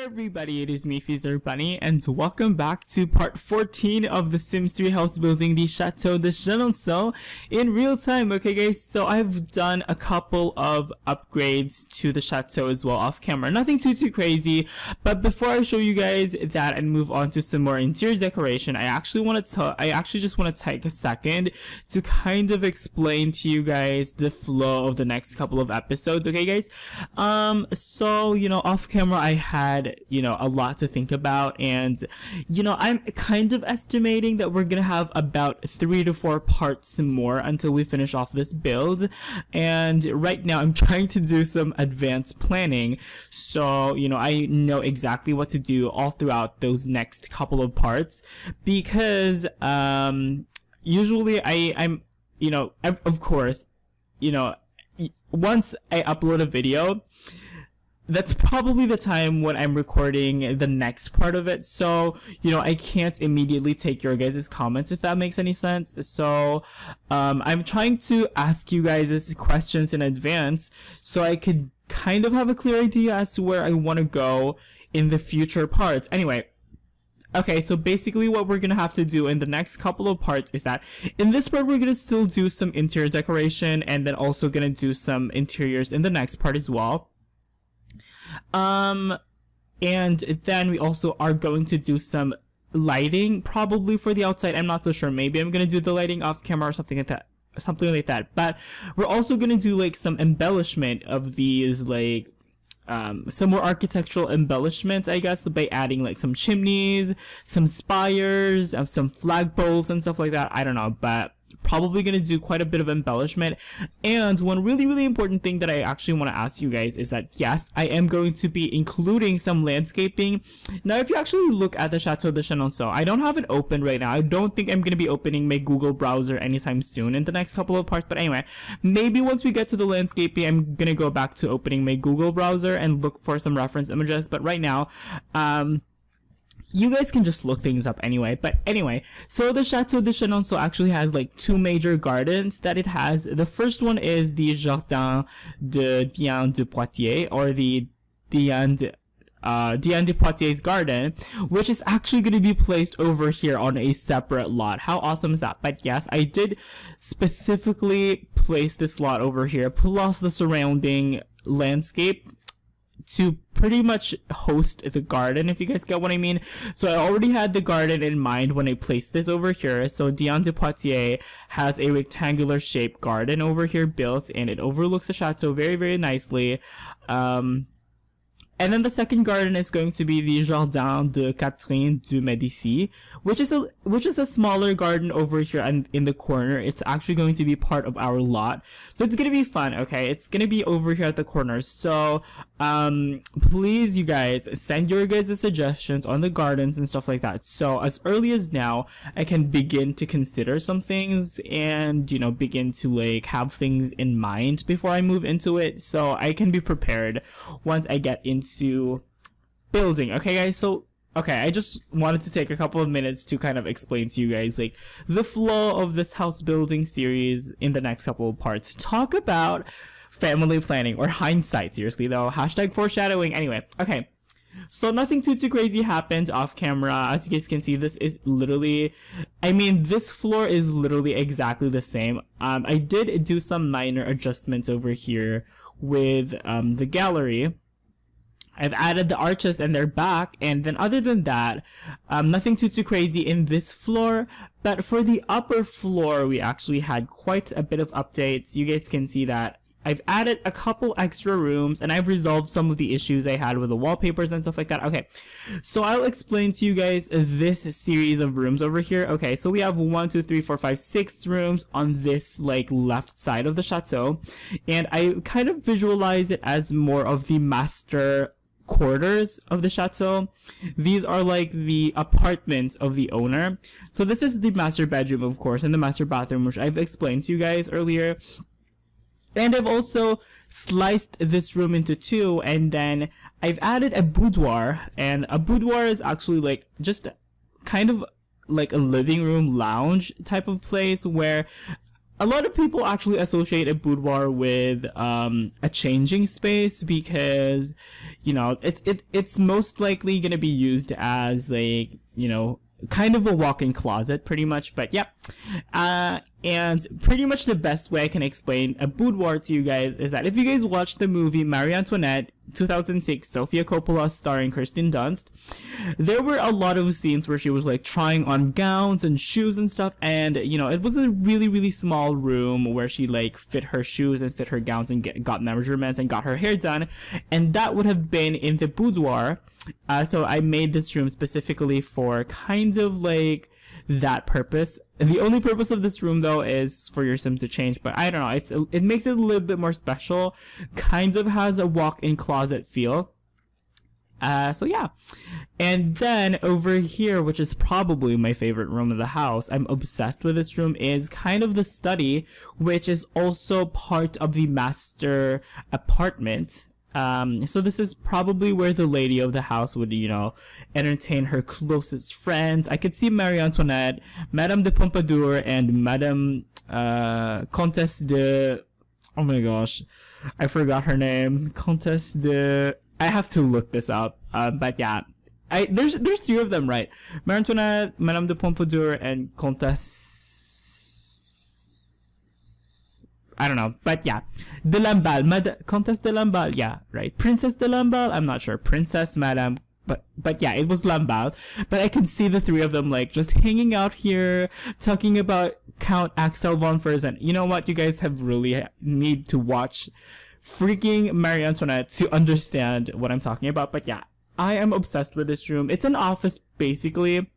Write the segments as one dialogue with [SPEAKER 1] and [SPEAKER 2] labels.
[SPEAKER 1] everybody, it is me, XFreezerBunny, and welcome back to part 14 of the Sims 3 house building, the Chateau de Chenonceau, in real time. Okay guys, so I've done a couple of upgrades to the chateau as well off camera. Nothing too crazy, but before I show you guys that and move on to some more interior decoration, I actually just want to take a second to kind of explain to you guys the flow of the next couple of episodes. Okay guys, so you know, off camera I had, you know, a lot to think about, and you know, I'm kind of estimating that we're gonna have about 3 to 4 parts more until we finish off this build. And right now I'm trying to do some advanced planning, so you know, I know exactly what to do all throughout those next couple of parts, because usually I'm you know, of course, you know, once I upload a video, that's probably the time when I'm recording the next part of it. So, you know, I can't immediately take your guys' comments, if that makes any sense. So, I'm trying to ask you guys questions in advance so I could kind of have a clear idea as to where I want to go in the future parts. Anyway, okay, so basically what we're gonna have to do in the next couple of parts is that in this part we're gonna still do some interior decoration, and then also gonna do some interiors in the next part as well. And then we also are going to do some lighting, probably for the outside. I'm not so sure. Maybe I'm gonna do the lighting off camera or something like that. But we're also gonna do like some embellishment of these, like some more architectural embellishments, I guess, by adding like some chimneys, some spires, some flagpoles and stuff like that. I don't know, but probably gonna do quite a bit of embellishment. And one really important thing that I actually want to ask you guys is that yes, I am going to be including some landscaping. Now if you actually look at the Chateau de Chenonceau, I don't have it open right now. I don't think I'm gonna be opening my Google browser anytime soon in the next couple of parts, but anyway, maybe once we get to the landscaping, I'm gonna go back to opening my Google browser and look for some reference images. But right now, you guys can just look things up anyway. But anyway, so the Chateau de Chenonceau actually has like 2 major gardens that it has. The first one is the Jardin de Diane de Poitiers, or the Diane de Poitiers garden, which is actually going to be placed over here on a separate lot. How awesome is that? But yes, I did specifically place this lot over here, plus the surrounding landscape, to pretty much host the garden, if you guys get what I mean. So I already had the garden in mind when I placed this over here. So Diane de Poitiers has a rectangular shaped garden over here built, and it overlooks the chateau very nicely. And then the second garden is going to be the Jardin de Catherine du Médicis, which is a smaller garden over here in the corner. It's actually going to be part of our lot, so it's gonna be fun. Okay, it's gonna be over here at the corner. So please, you guys, send your guys' suggestions on the gardens and stuff like that, so as early as now I can begin to consider some things, and you know, begin to like have things in mind before I move into it, so I can be prepared once I get into building. Okay guys, so okay, I just wanted to take a couple of minutes to kind of explain to you guys like the flow of this house building series in the next couple of parts. Talk about family planning, or hindsight, seriously though, hashtag foreshadowing. Anyway, okay, so nothing too crazy happened off camera. As you guys can see, this is literally, I mean, this floor is literally exactly the same. I did do some minor adjustments over here with the gallery. I've added the arches and they're back, and then other than that, nothing too crazy in this floor. But for the upper floor, we actually had quite a bit of updates. You guys can see that I've added a couple extra rooms, and I've resolved some of the issues I had with the wallpapers and stuff like that. Okay, so I'll explain to you guys this series of rooms over here. Okay, so we have 1, 2, 3, 4, 5, 6 rooms on this like left side of the chateau, and I kind of visualize it as more of the master quarters of the chateau. These are like the apartments of the owner. So this is the master bedroom, of course, and the master bathroom, which I've explained to you guys earlier. And I've also sliced this room into 2, and then I've added a boudoir, and a boudoir is actually like just kind of like a living room lounge type of place where a lot of people actually associate a boudoir with a changing space because, you know, it's most likely going to be used as like, you know, kind of a walk-in closet pretty much. But yep, and pretty much the best way I can explain a boudoir to you guys is that if you guys watch the movie Marie Antoinette 2006, Sofia Coppola starring Kirsten Dunst, there were a lot of scenes where she was like trying on gowns and shoes and stuff, and you know, it was a really small room where she like fit her shoes and fit her gowns and got measurements and got her hair done, and that would have been in the boudoir. So I made this room specifically for kind of like that purpose. The only purpose of this room though is for your Sims to change, but I don't know, it makes it a little bit more special, kind of has a walk-in closet feel. So yeah. And then over here, which is probably my favorite room of the house, I'm obsessed with this room, is kind of the study, which is also part of the master apartment. So this is probably where the lady of the house would, you know, entertain her closest friends. I could see Marie Antoinette, Madame de Pompadour, and Madame, Comtesse de, oh my gosh, I forgot her name, Comtesse de, I have to look this up, but yeah, there's three of them, right? Marie Antoinette, Madame de Pompadour, and Comtesse, I don't know, but yeah, de Lamballe, Comtesse de Lamballe, yeah, right, Princess de Lamballe, I'm not sure, Princess, Madame, but yeah, it was Lamballe. But I could see the three of them like just hanging out here, talking about Count Axel von Fersen. You know what, you guys have really need to watch freaking Marie Antoinette to understand what I'm talking about. But yeah, I am obsessed with this room. It's an office basically.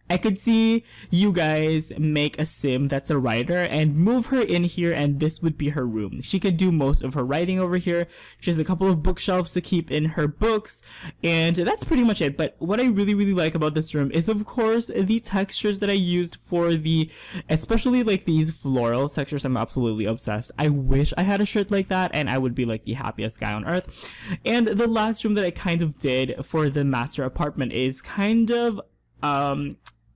[SPEAKER 1] I could see you guys make a sim that's a writer and move her in here, and this would be her room. She could do most of her writing over here. She has a couple of bookshelves to keep in her books, and that's pretty much it. But what I really like about this room is, of course, the textures that I used for the, especially like these floral textures. I'm absolutely obsessed. I wish I had a shirt like that and I would be like the happiest guy on earth. And the last room that I kind of did for the master apartment is kind of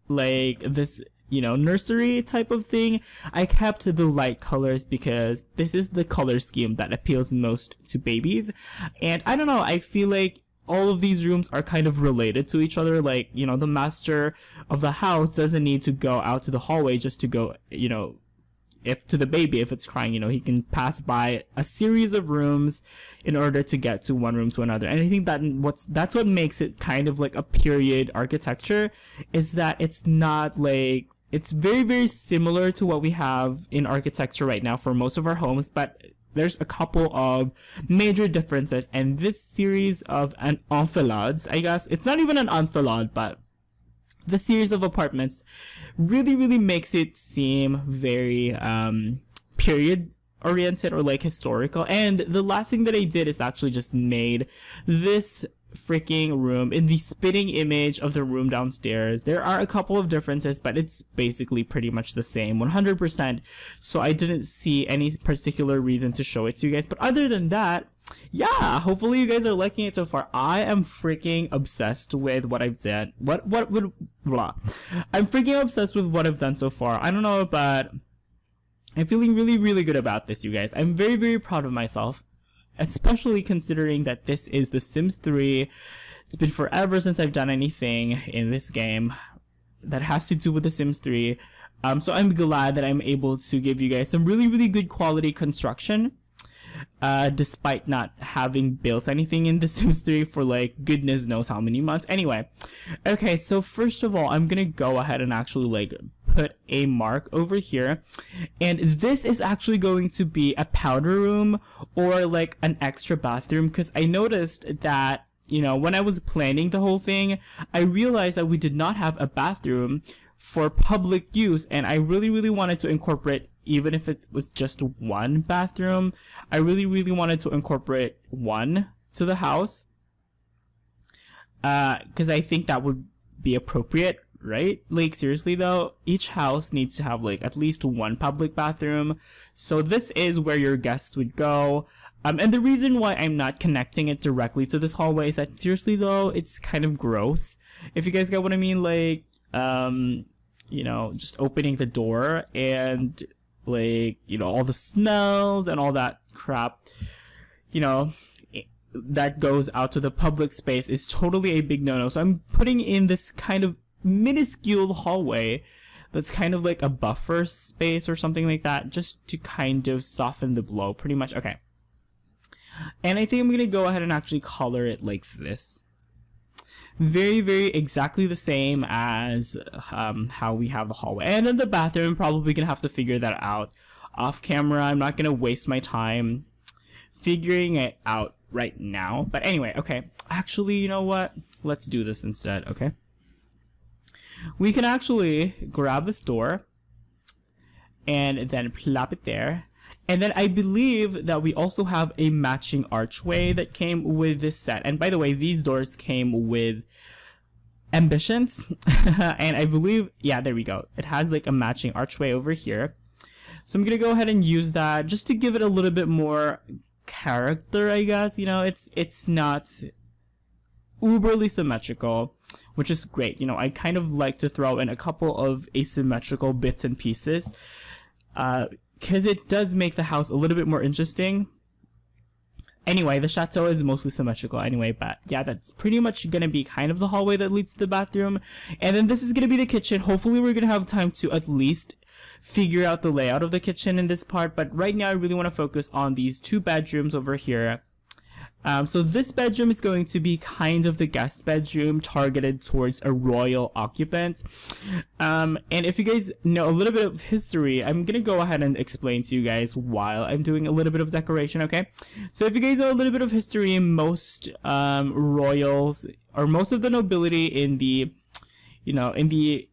[SPEAKER 1] like this, you know, nursery type of thing. I kept the light colors because this is the color scheme that appeals most to babies. And I don't know, I feel like all of these rooms are kind of related to each other. Like, you know, the master of the house doesn't need to go out to the hallway just to go, you know, if to the baby, if it's crying, you know, he can pass by a series of rooms in order to get to one room to another. And I think that that's what makes it kind of like a period architecture, is that it's not like, it's very similar to what we have in architecture right now for most of our homes, but there's a couple of major differences. And this series of an enfilades, I guess it's not even an enfilade, but the series of apartments really makes it seem very period oriented or like historical. And the last thing that I did is actually just made this freaking room in the spitting image of the room downstairs. There are a couple of differences, but it's basically pretty much the same 100%. So I didn't see any particular reason to show it to you guys. But other than that, yeah, hopefully you guys are liking it so far. I am freaking obsessed with what I've done. I'm freaking obsessed with what I've done so far. I don't know, but I'm feeling really good about this, you guys. I'm very proud of myself, especially considering that this is The Sims 3. It's been forever since I've done anything in this game that has to do with The Sims 3. So I'm glad that I'm able to give you guys some really good quality construction. Despite not having built anything in The Sims 3 for like goodness knows how many months. Anyway, okay, so first of all, I'm gonna go ahead and actually like put a mark over here, and this is actually going to be a powder room or like an extra bathroom, because I noticed that, you know, when I was planning the whole thing, I realized that we did not have a bathroom for public use, and I really wanted to incorporate, even if it was just one bathroom, I really wanted to incorporate one to the house, because I think that would be appropriate, right? Like seriously though, each house needs to have like at least one public bathroom, so this is where your guests would go. And the reason why I'm not connecting it directly to this hallway is that seriously though, it's kind of gross, if you guys get what I mean. Like, you know, just opening the door and like, you know, all the smells and all that crap, you know, that goes out to the public space is totally a big no-no. So I'm putting in this kind of minuscule hallway that's kind of like a buffer space or something like that, just to kind of soften the blow, pretty much. Okay. And I think I'm gonna go ahead and actually color it like this. Very, very exactly the same as how we have the hallway. And in the bathroom, I'm probably gonna have to figure that out off camera. I'm not gonna waste my time figuring it out right now. But anyway, okay. Actually, you know what? Let's do this instead, okay? We can actually grab this door and then plop it there. And then I believe that we also have a matching archway that came with this set. And by the way, these doors came with ambitions. And I believe, yeah, there we go. It has like a matching archway over here. So I'm going to go ahead and use that just to give it a little bit more character, I guess. You know, it's not uberly symmetrical, which is great. You know, I kind of like to throw in a couple of asymmetrical bits and pieces, because it does make the house a little bit more interesting. Anyway, the chateau is mostly symmetrical anyway, but yeah, that's pretty much gonna be kind of the hallway that leads to the bathroom. And then this is gonna be the kitchen. Hopefully we're gonna have time to at least figure out the layout of the kitchen in this part, but right now I really want to focus on these two bedrooms over here. So this bedroom is going to be kind of the guest bedroom targeted towards a royal occupant. And if you guys know a little bit of history, I'm going to go ahead and explain to you guys while I'm doing a little bit of decoration, okay? So if you guys know a little bit of history, most royals or most of the nobility in the, you know, in the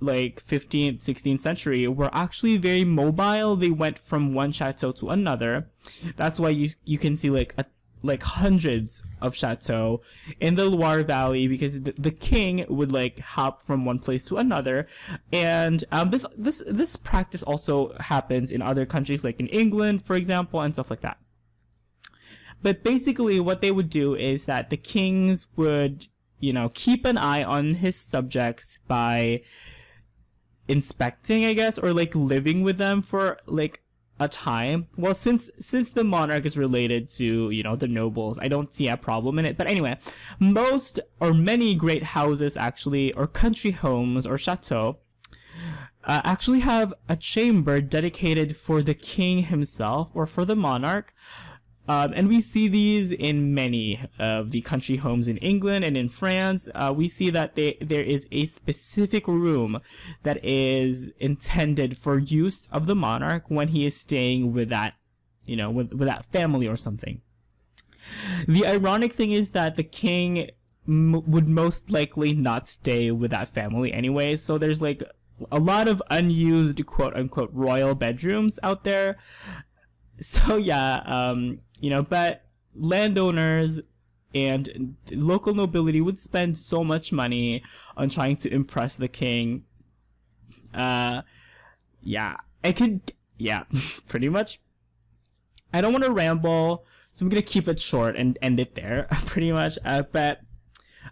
[SPEAKER 1] like 15th, 16th century were actually very mobile. They went from one chateau to another. That's why you can see like hundreds of chateaux in the Loire Valley, because the king would like hop from one place to another. And this practice also happens in other countries, like in England, for example, and stuff like that. But basically what they would do is that the kings would, you know, keep an eye on his subjects by inspecting, I guess, or like living with them for like a time. Well, since the monarch is related to, you know, the nobles, I don't see a problem in it. But anyway, most or many great houses actually, or country homes or chateaux, actually have a chamber dedicated for the king himself or for the monarch. And we see these in many of the country homes in England and in France. We see that there is a specific room that is intended for use of the monarch when he is staying with that, you know, with that family or something. The ironic thing is that the king would most likely not stay with that family anyway. So there's like a lot of unused quote unquote royal bedrooms out there. So yeah, you know, but landowners and local nobility would spend so much money on trying to impress the king. Yeah, pretty much. I don't want to ramble, so I'm gonna keep it short and end it there, pretty much. But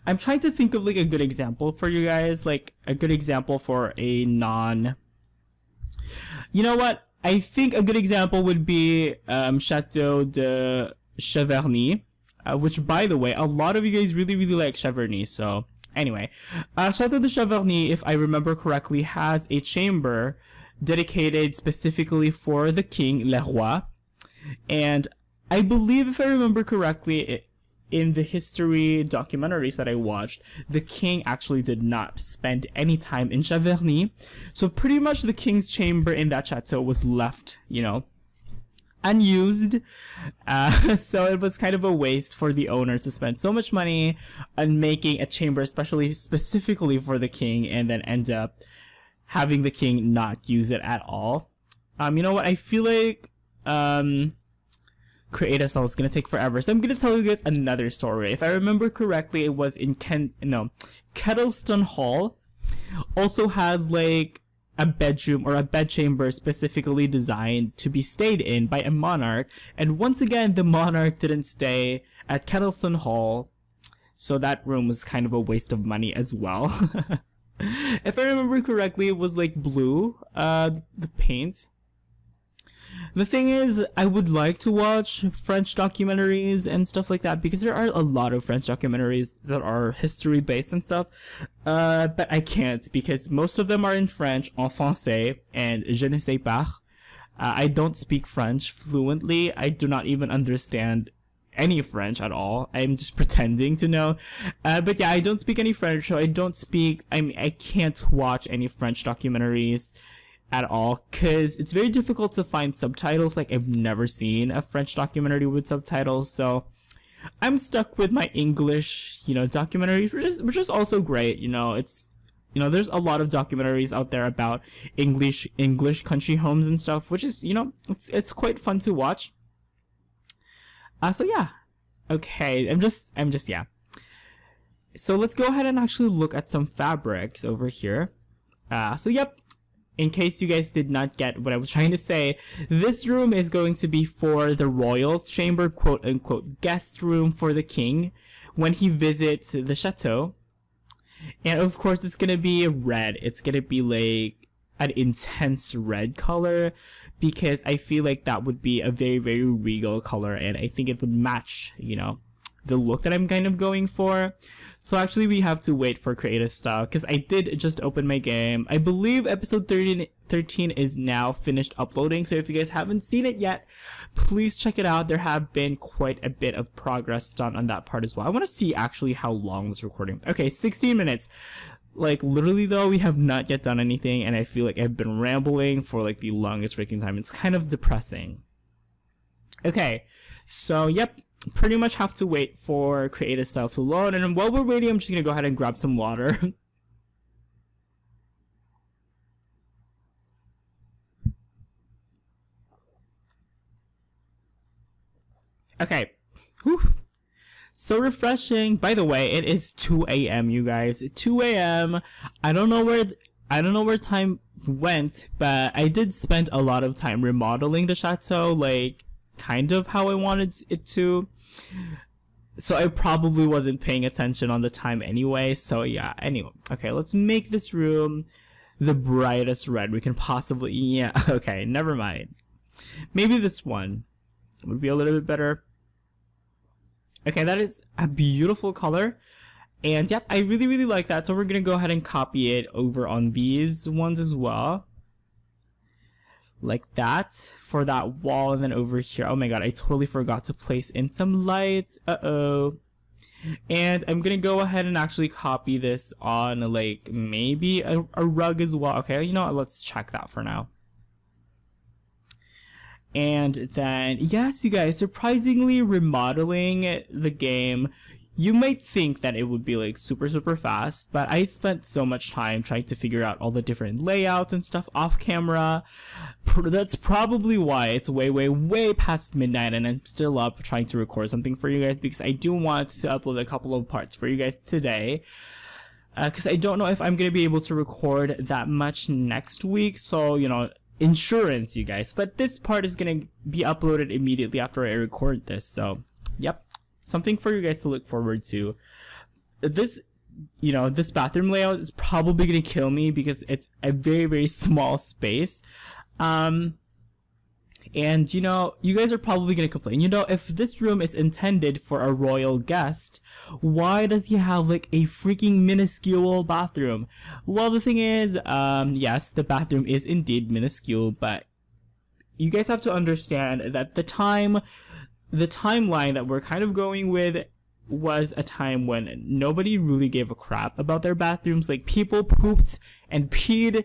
[SPEAKER 1] I'm trying to think of like a good example for you guys, like a good example for a non. You know what? I think a good example would be Chateau de Chenonceau, which, by the way, a lot of you guys really, really like Cheverny. So, anyway, Chateau de Chenonceau, if I remember correctly, has a chamber dedicated specifically for the king, Le Roi. And I believe, if I remember correctly, in the history documentaries that I watched, the king actually did not spend any time in Cheverny. So pretty much the king's chamber in that chateau was left, you know, unused. So it was kind of a waste for the owner to spend so much money on making a chamber specifically for the king, and then end up having the king not use it at all. You know what? I feel like creative style is gonna take forever, so I'm gonna tell you guys another story. If I remember correctly, it was in Kettleston Hall. Also has like a bedroom or a bedchamber specifically designed to be stayed in by a monarch, and once again the monarch didn't stay at Kettleston Hall, so that room was kind of a waste of money as well. If I remember correctly, it was like blue, the paint. The thing is, I would like to watch French documentaries and stuff like that because there are a lot of French documentaries that are history based and stuff. But I can't because most of them are in French, en français, and je ne sais pas. I don't speak French fluently. I do not even understand any French at all. I'm just pretending to know. But yeah, I don't speak any French, so I can't watch any French documentaries at all because it's very difficult to find subtitles. Like, I've never seen a French documentary with subtitles, so I'm stuck with my English, documentaries, which is also great. There's a lot of documentaries out there about English country homes and stuff, which is, it's quite fun to watch. So yeah, okay, yeah. So let's go ahead and actually look at some fabrics over here. So yep. In case you guys did not get what I was trying to say, this room is going to be for the royal chamber, quote unquote, guest room for the king when he visits the chateau. And of course, it's going to be red. It's going to be like an intense red color because I feel like that would be a very, very regal color. And I think it would match, the look that I'm kind of going for. So actually we have to wait for creative style because I did just open my game. I believe episode 13 is now finished uploading, so if you guys haven't seen it yet, please check it out. There have been quite a bit of progress done on that part as well. I want to see actually how long this recording. Okay, 16 minutes. Like, literally though, we have not yet done anything, and I feel like I've been rambling for like the longest freaking time. It's kind of depressing. Okay, so yep. Pretty much have to wait for creative style to load, and while we're waiting, I'm just gonna go ahead and grab some water. Okay. Whew. So refreshing. By the way, it is 2 a.m. you guys. 2 a.m. I don't know where time went, but I did spend a lot of time remodeling the chateau, like kind of how I wanted it to. So I probably wasn't paying attention on the time anyway. So yeah, anyway. Okay, let's make this room the brightest red we can possibly. Yeah, okay, never mind. Maybe this one would be a little bit better. Okay, that is a beautiful color. And yep, I really, really like that. So we're going to go ahead and copy it over on these ones as well. Like that for that wall, and then over here, oh my god, I totally forgot to place in some lights. And I'm gonna go ahead and actually copy this on like maybe a rug as well. Okay, you know what, let's check that for now. And then yes, you guys, surprisingly remodeling the game, you might think that it would be like super fast, but I spent so much time trying to figure out all the different layouts and stuff off camera. That's probably why it's way past midnight and I'm still up trying to record something for you guys, because I do want to upload a couple of parts for you guys today. Because I don't know if I'm going to be able to record that much next week, so insurance, you guys. But this part is going to be uploaded immediately after I record this, so yep. Something for you guys to look forward to. This, this bathroom layout is probably going to kill me because it's a very small space. And, you guys are probably going to complain. If this room is intended for a royal guest, why does he have like a freaking minuscule bathroom? Well, the thing is, yes, the bathroom is indeed minuscule, but you guys have to understand that the timeline that we're kind of going with was a time when nobody really gave a crap about their bathrooms. Like, people pooped and peed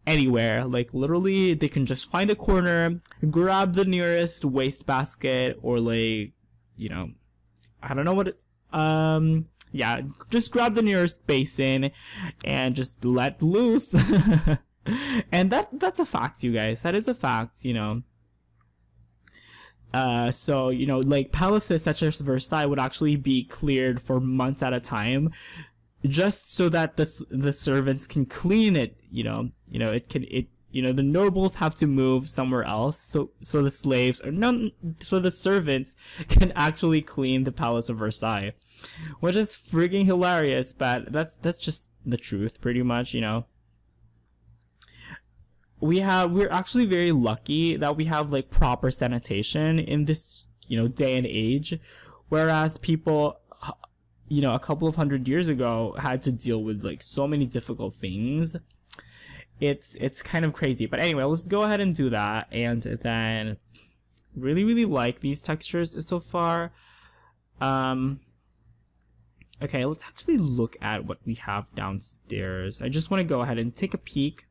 [SPEAKER 1] anywhere. Like, literally, they can just find a corner, grab the nearest wastebasket, or like, I don't know what yeah, just grab the nearest basin and just let loose. And that's a fact, you guys. That is a fact, So, like palaces such as Versailles would actually be cleared for months at a time, just so that the servants can clean it. The nobles have to move somewhere else, so the servants can actually clean the palace of Versailles, which is freaking hilarious. But that's just the truth pretty much, you know. We're actually very lucky that we have like proper sanitation in this, you know, day and age, whereas people, you know, a couple of 100 years ago had to deal with like so many difficult things. It's kind of crazy. But anyway, let's go ahead and do that. And then really like these textures so far. Okay, let's actually look at what we have downstairs. I just want to go ahead and take a peek.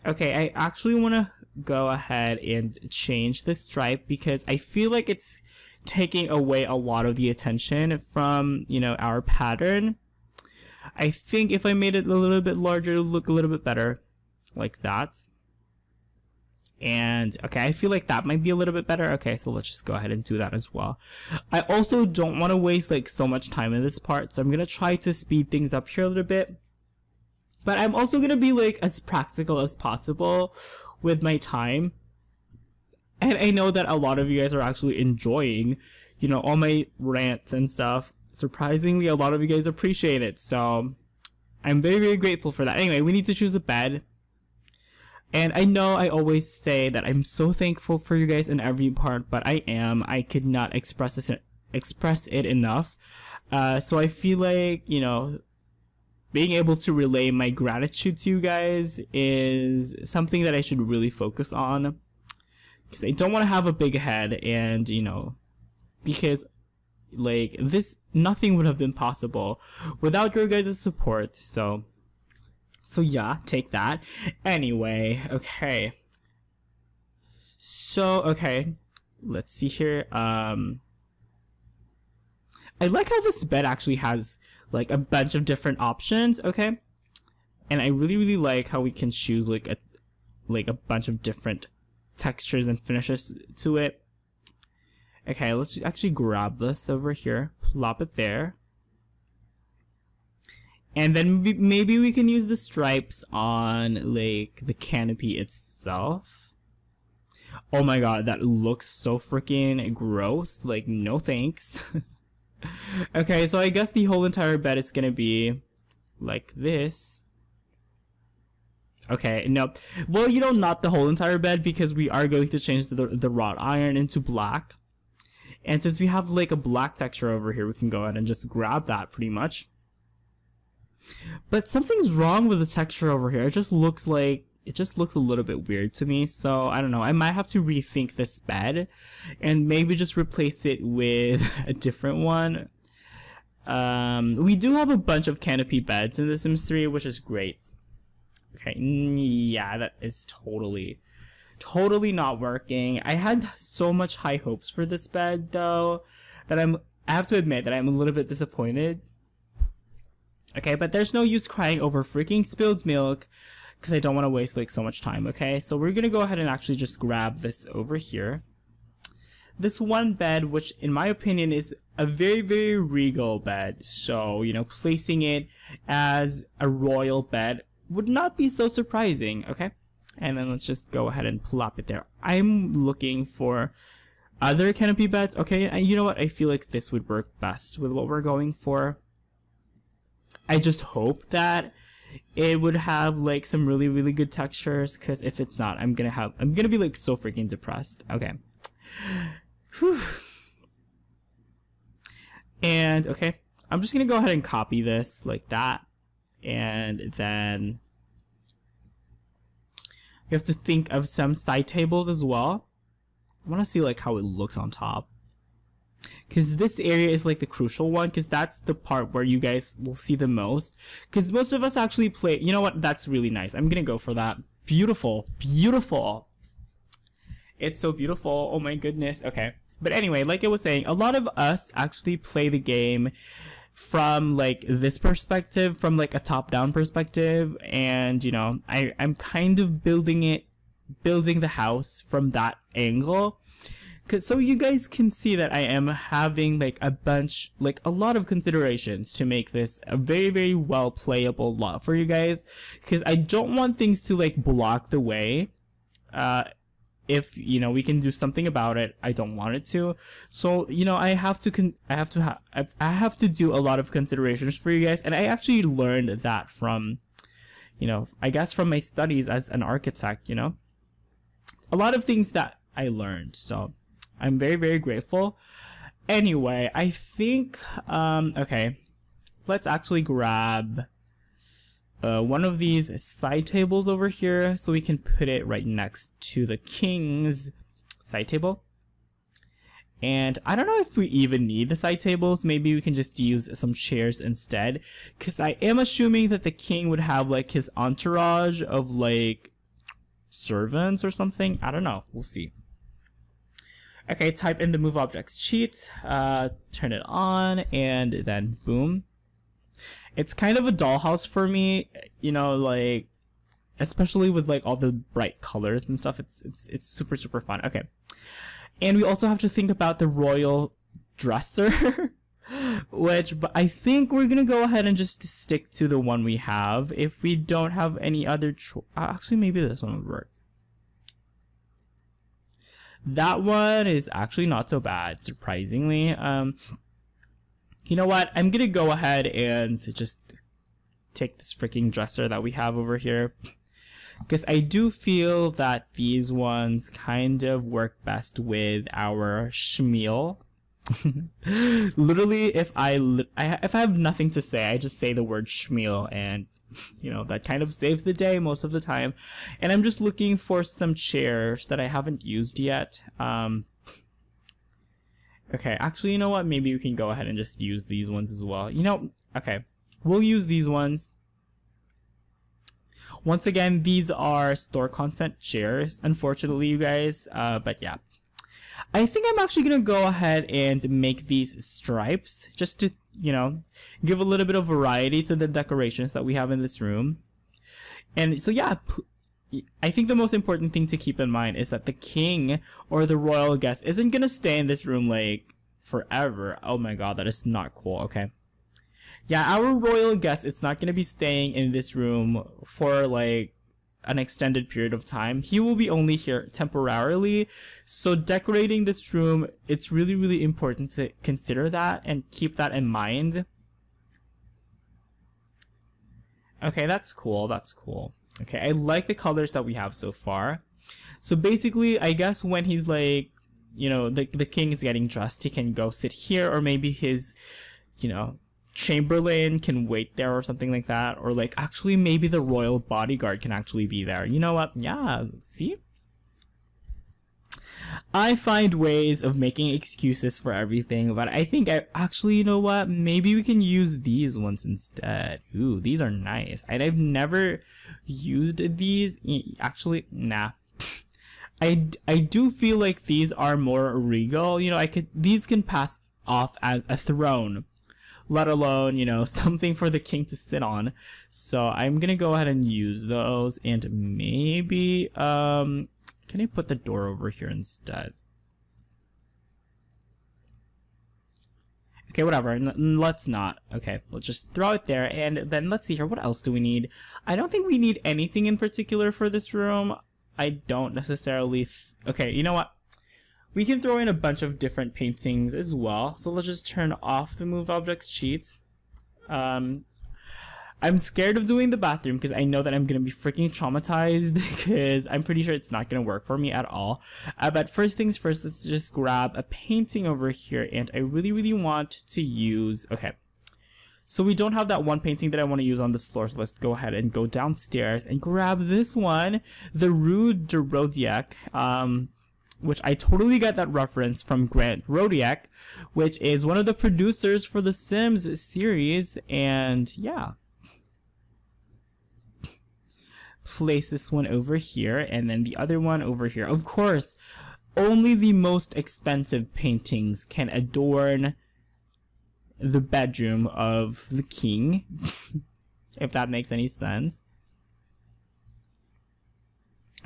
[SPEAKER 1] Okay, I actually want to go ahead and change the stripe because I feel like it's taking away a lot of the attention from, you know, our pattern. I think if I made it a little bit larger, it would look a little bit better, like that. And okay, I feel like that might be a little bit better. Okay, so let's just go ahead and do that as well. I also don't want to waste like so much time in this part, so I'm gonna try to speed things up here a little bit. But I'm also gonna be like as practical as possible with my time. And I know that a lot of you guys are actually enjoying, you know, all my rants and stuff. Surprisingly, a lot of you guys appreciate it. So I'm very grateful for that. Anyway, we need to choose a bed. And I know I always say that I'm so thankful for you guys in every part, but I could not express it enough. So I feel like, you know, being able to relay my gratitude to you guys is something that I should really focus on, because I don't want to have a big head, and you know, because like this, nothing would have been possible without your guys' support. So yeah, take that. Anyway, okay. So okay, let's see here. I like how this bed actually has like a bunch of different options, okay? And I really like how we can choose like a bunch of different textures and finishes to it. Okay, let's just actually grab this over here, plop it there. And then maybe we can use the stripes on like the canopy itself. Oh my god, that looks so freaking gross. Like, no thanks. Okay, so I guess the whole entire bed is gonna be like this. Okay, no. Well, you know, not the whole entire bed, because we are going to change the wrought iron into black. And since we have like a black texture over here, we can go ahead and just grab that pretty much. But something's wrong with the texture over here. It just looks a little bit weird to me. So I don't know, I might have to rethink this bed and maybe just replace it with a different one. We do have a bunch of canopy beds in The Sims 3, which is great. Okay, yeah, that is totally not working. I had so much high hopes for this bed though that I have to admit that I'm a little bit disappointed. Okay, but there's no use crying over freaking spilled milk, because I don't want to waste like so much time. Okay, so we're gonna go ahead and actually just grab this over here. This one bed, which in my opinion is a very regal bed, so you know, placing it as a royal bed would not be so surprising. Okay, and then let's just go ahead and plop it there. I'm looking for other canopy beds. Okay, you know what, I feel like this would work best with what we're going for. I just hope that it would have like some really good textures, because if it's not, I'm gonna be like so freaking depressed. Okay. Whew. And okay, I'm just gonna go ahead and copy this like that, and then we have to think of some side tables as well. I want to see like how it looks on top, because this area is like the crucial one, because that's the part where you guys will see the most, because most of us actually play. You know what, that's really nice. I'm gonna go for that. Beautiful. It's so beautiful. Oh my goodness. Okay, but anyway, like I was saying, a lot of us actually play the game from like this perspective, from like a top-down perspective, and you know, I'm kind of building the house from that angle, so you guys can see that I am having like a lot of considerations to make this a very well playable lot for you guys, because I don't want things to like block the way. if, you know, we can do something about it, I don't want it to. So, you know, I have to do a lot of considerations for you guys, and I actually learned that from, you know, I guess from my studies as an architect, you know. A lot of things that I learned, so I'm very, very grateful. Anyway, I think, okay, let's actually grab one of these side tables over here so we can put it right next to the king's side table. And I don't know if we even need the side tables. Maybe we can just use some chairs instead, because I am assuming that the king would have like his entourage of like servants or something. I don't know, we'll see. Okay, type in the move objects sheet, turn it on, and then boom. It's kind of a dollhouse for me, you know, like, especially with like all the bright colors and stuff. It's super, super fun. Okay. And we also have to think about the royal dresser, which I think we're gonna go ahead and just stick to the one we have. If we don't have any other actually, maybe this one would work. That one is actually not so bad, surprisingly. You know what? I'm gonna go ahead and just take this freaking dresser that we have over here, because I do feel that these ones kind of work best with our schmeal. Literally, if I have nothing to say, I just say the word schmeal, and you know, that kind of saves the day most of the time. And I'm just looking for some chairs that I haven't used yet. Okay, actually, you know what? Maybe we can go ahead and just use these ones as well. You know, okay, we'll use these ones. Once again, these are store content chairs, unfortunately, you guys. But yeah, I think I'm actually gonna go ahead and make these stripes just to, you know, give a little bit of variety to the decorations that we have in this room. And so yeah, I think the most important thing to keep in mind is that the king or the royal guest isn't gonna stay in this room like forever. Oh my god, that is not cool. Okay. Yeah, our royal guest, it's not gonna be staying in this room for like an extended period of time. He will be only here temporarily. So decorating this room, it's really, really important to consider that and keep that in mind. Okay, that's cool. That's cool. Okay, I like the colors that we have so far. So basically, I guess when he's like, you know, the king is getting dressed, he can go sit here, or maybe his, you know, chamberlain can wait there or something like that. Or like, actually, maybe the royal bodyguard can actually be there. You know what? Yeah, see? I find ways of making excuses for everything, but I think actually, you know what? Maybe we can use these ones instead. Ooh, these are nice. And I've never used these. Actually, nah. I do feel like these are more regal. You know, these can pass off as a throne, let alone, you know, something for the king to sit on. So I'm gonna go ahead and use those, and maybe, can I put the door over here instead? Okay, whatever. Let's not. Okay, let's just throw it there. And then let's see here. What else do we need? I don't think we need anything in particular for this room. I don't necessarily... Okay, you know what? We can throw in a bunch of different paintings as well. So let's just turn off the move objects sheet. I'm scared of doing the bathroom because I know that I'm going to be freaking traumatized, because I'm pretty sure it's not going to work for me at all. But first things first, let's just grab a painting over here, and I really, really want to use... Okay, so we don't have that one painting that I want to use on this floor, so let's go ahead and go downstairs and grab this one, the Rue de Rodiac, which I totally get that reference from Grant Rodiak, which is one of the producers for the Sims series, and yeah. Place this one over here, and then the other one over here. Of course, only the most expensive paintings can adorn the bedroom of the king, if that makes any sense.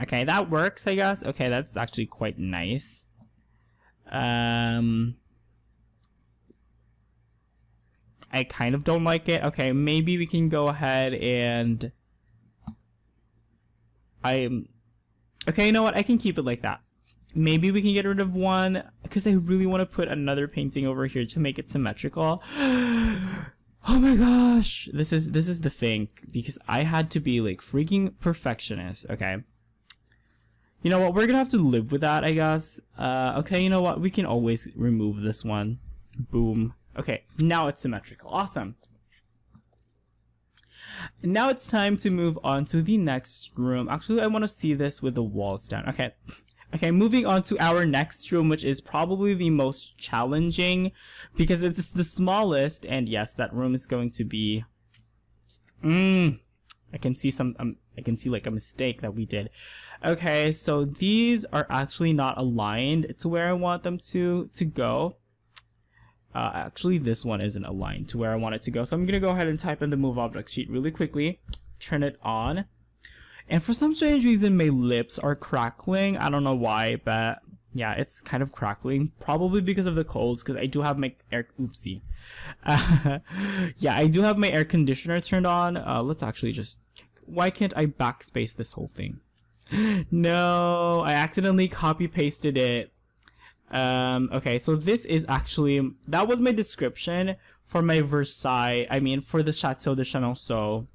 [SPEAKER 1] Okay, that works, I guess. Okay, that's actually quite nice. I kind of don't like it. Okay, maybe we can go ahead and... Okay, you know what? I can keep it like that. maybe we can get rid of one because I really want to put another painting over here to make it symmetrical. Oh my gosh, this is the thing, because I had to be like freaking perfectionist. Okay, you know what, we're gonna have to live with that, I guess. Okay, you know what, we can always remove this one. Boom. Okay, now it's symmetrical. Awesome. Now it's time to move on to the next room. Actually, I want to see this with the walls down. Okay. Okay, moving on to our next room, which is probably the most challenging because it's the smallest. And yes, that room is going to be... I can see I can see like a mistake that we did. Okay, so these are actually not aligned to where I want them to go. Actually, this one isn't aligned to where I want it to go. So I'm going to go ahead and type in the Move Object sheet really quickly. Turn it on. And for some strange reason, my lips are crackling. I don't know why, but yeah, it's kind of crackling. Probably because of the colds, because I do have my air... Oopsie. Yeah, I do have my air conditioner turned on. Let's actually just... Why can't I backspace this whole thing? No, I accidentally copy-pasted it. Okay, so this is actually... That was my description for my Versailles... I mean, for the Chateau de Chenonceau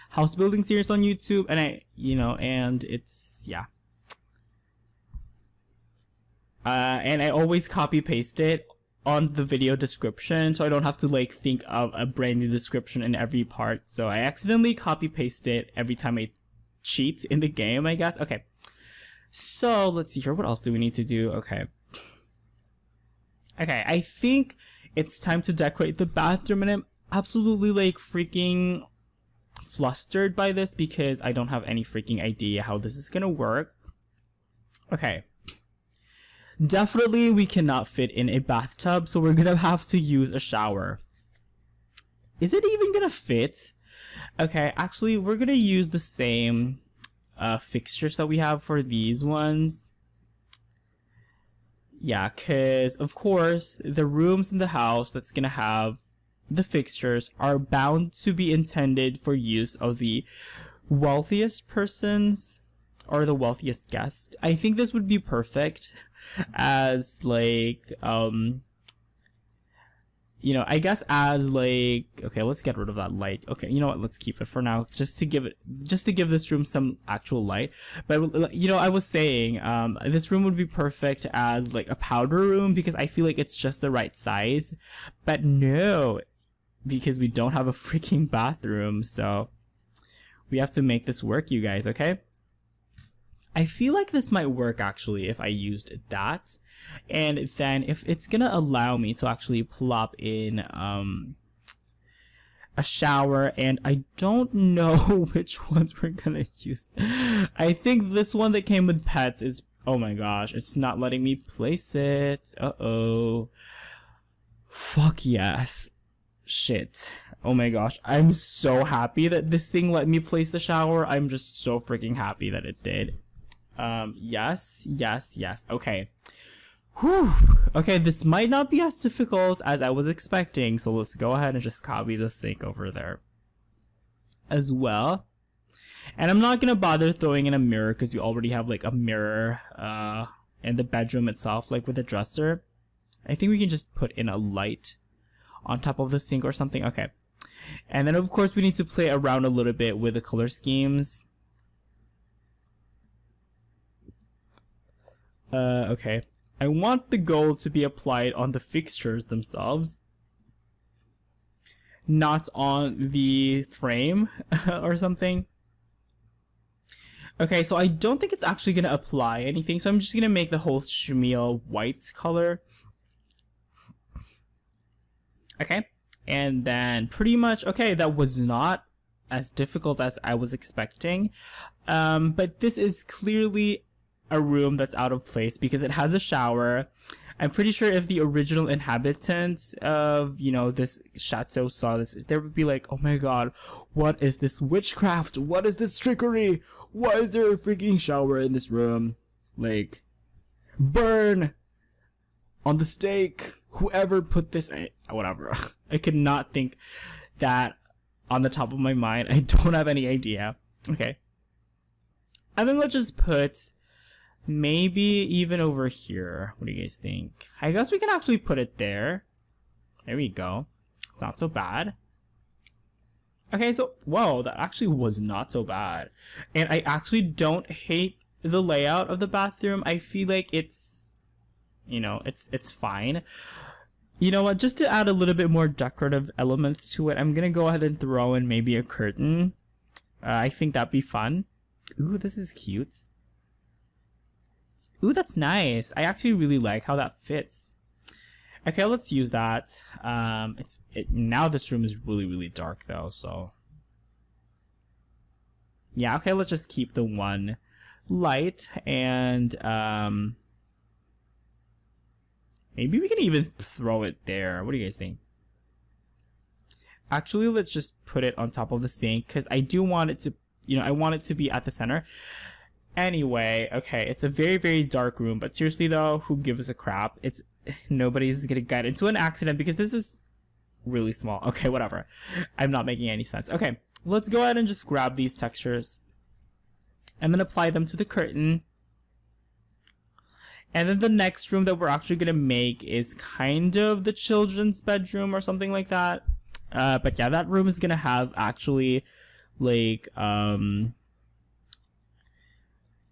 [SPEAKER 1] house building series on YouTube, and and it's, yeah. And I always copy paste it on the video description, so I don't have to like think of a brand new description in every part. So I accidentally copy paste it every time I cheat in the game, I guess. Okay. So let's see here. What else do we need to do? Okay. Okay, I think it's time to decorate the bathroom, and I'm absolutely like freaking flustered by this because I don't have any freaking idea how this is gonna work. Okay. Definitely we cannot fit in a bathtub, so we're gonna have to use a shower. Is it even gonna fit? Okay, actually we're gonna use the same fixtures that we have for these ones. Yeah, because of course the rooms in the house that's gonna have the fixtures are bound to be intended for use of the wealthiest persons or the wealthiest guest. I think this would be perfect as like I guess as like, okay, let's get rid of that light. Okay, you know what, let's keep it for now just to give this room some actual light. But I was saying this room would be perfect as like a powder room because I feel like it's just the right size. But no, because we don't have a freaking bathroom, so we have to make this work, you guys. Okay, I feel like this might work actually if I used that. And then if it's gonna allow me to actually plop in a shower, and I don't know which ones we're gonna use. I think this one that came with pets is, oh my gosh, it's not letting me place it. Uh-oh. Fuck yes. Shit. Oh my gosh, I'm so happy that this thing let me place the shower. I'm just so freaking happy that it did. Yes. Okay. Whew. Okay, this might not be as difficult as I was expecting, so let's go ahead and just copy the sink over there as well. And I'm not gonna bother throwing in a mirror because we already have like a mirror in the bedroom itself, like with the dresser. I think we can just put in a light on top of the sink or something. Okay. And then of course we need to play around a little bit with the color schemes. Okay. I want the gold to be applied on the fixtures themselves, not on the frame or something. Okay, so I don't think it's actually going to apply anything, so I'm just going to make the whole schmeal white color. Okay, and then pretty much, okay, that was not as difficult as I was expecting, but this is clearly a room that's out of place because it has a shower. I'm pretty sure if the original inhabitants of, this chateau saw this, they would be like, oh my god, what is this witchcraft? What is this trickery? Why is there a freaking shower in this room? Like, burn on the stake. Whoever put this in, whatever. I could not think that on the top of my mind. I don't have any idea. Okay. And then let's just put maybe even over here. What do you guys think? I guess we can actually put it there. There we go. It's not so bad. Okay, so, whoa, that actually was not so bad. And I actually don't hate the layout of the bathroom. I feel like it's, you know, it's fine. You know what, just to add a little bit more decorative elements to it, I'm gonna go ahead and throw in maybe a curtain. I think that'd be fun. Ooh, this is cute. Ooh, that's nice. I actually really like how that fits. Okay, let's use that. Now this room is really, really dark though, so. Yeah, okay, let's just keep the one light and maybe we can even throw it there. What do you guys think? Actually, let's just put it on top of the sink because I do want it to, you know, I want it to be at the center. Anyway, okay, it's a very, very dark room, but seriously though, who gives a crap? Nobody's gonna get into an accident because this is really small. Okay, whatever. I'm not making any sense. Okay, let's go ahead and just grab these textures and then apply them to the curtain. And then the next room that we're actually gonna make is kind of the children's bedroom or something like that. But yeah, that room is gonna have actually like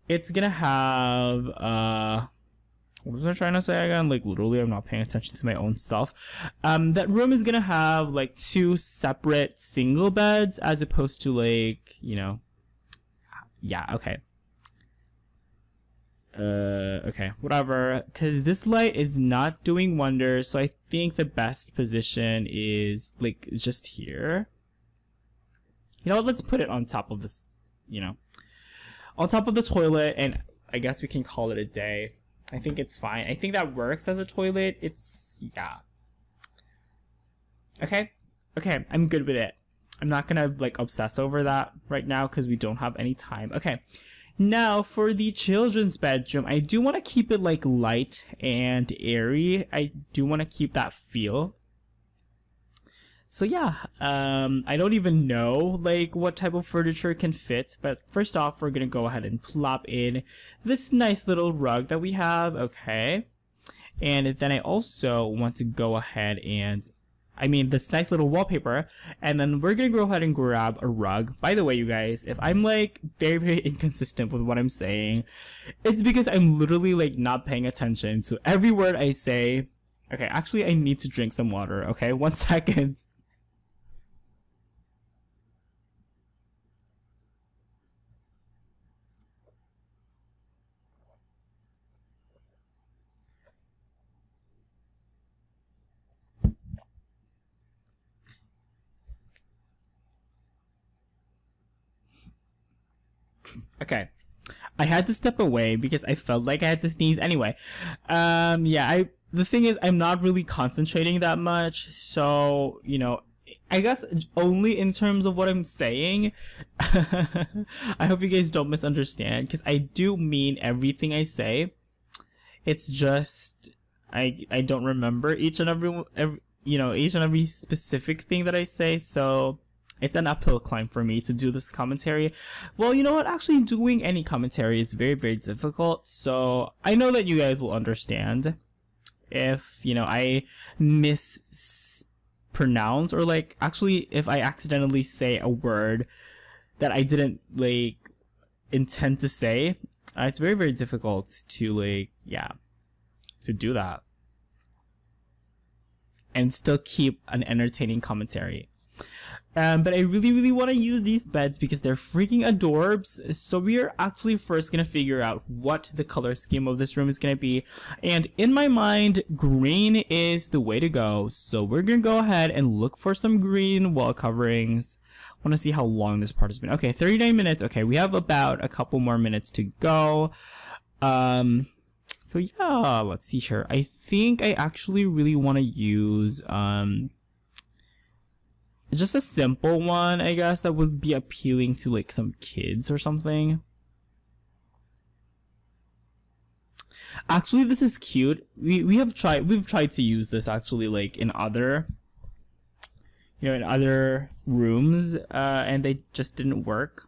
[SPEAKER 1] it's gonna have what was I trying to say again? Like literally I'm not paying attention to my own stuff. That room is gonna have like 2 separate single beds as opposed to like, you know, yeah, okay. Okay, whatever, because this light is not doing wonders, so I think the best position is like just here. You know what, let's put it on top of this, you know, on top of the toilet, and I guess we can call it a day. I think it's fine. I think that works as a toilet. It's, yeah. Okay, okay, I'm good with it. I'm not gonna like obsess over that right now because we don't have any time. Okay. Now for the children's bedroom, I do want to keep it like light and airy. I do want to keep that feel. So yeah, I don't even know like what type of furniture can fit, but first off, we're gonna go ahead and plop in this nice little rug that we have, okay? And then I also want to go ahead and, this nice little wallpaper, and then we're gonna go ahead and grab a rug. By the way, you guys, if I'm like very, very inconsistent with what I'm saying, it's because I'm literally like not paying attention to every word I say. Okay, actually I need to drink some water, okay? 1 second. Okay, I had to step away because I felt like I had to sneeze. Anyway, yeah, the thing is, I'm not really concentrating that much, so, you know, I guess only in terms of what I'm saying. I hope you guys don't misunderstand, because I do mean everything I say. It's just, I don't remember each and every specific thing that I say, so it's an uphill climb for me to do this commentary. Well, you know what? Actually, doing any commentary is very, very difficult. So I know that you guys will understand if, you know, I mispronounce or like actually if I accidentally say a word that I didn't like intend to say. It's very, very difficult to like, yeah, to do that and still keep an entertaining commentary. But I really, really want to use these beds because they're freaking adorbs. So we are actually first going to figure out what the color scheme of this room is going to be. And in my mind, green is the way to go. So we're going to go ahead and look for some green wall coverings. I want to see how long this part has been. Okay, 39 minutes. Okay, we have about a couple more minutes to go. So yeah, let's see here. I think I actually really want to use, just a simple one, I guess, that would be appealing to like some kids or something. Actually, this is cute. We've tried to use this actually like in other, you know, in other rooms, and they just didn't work.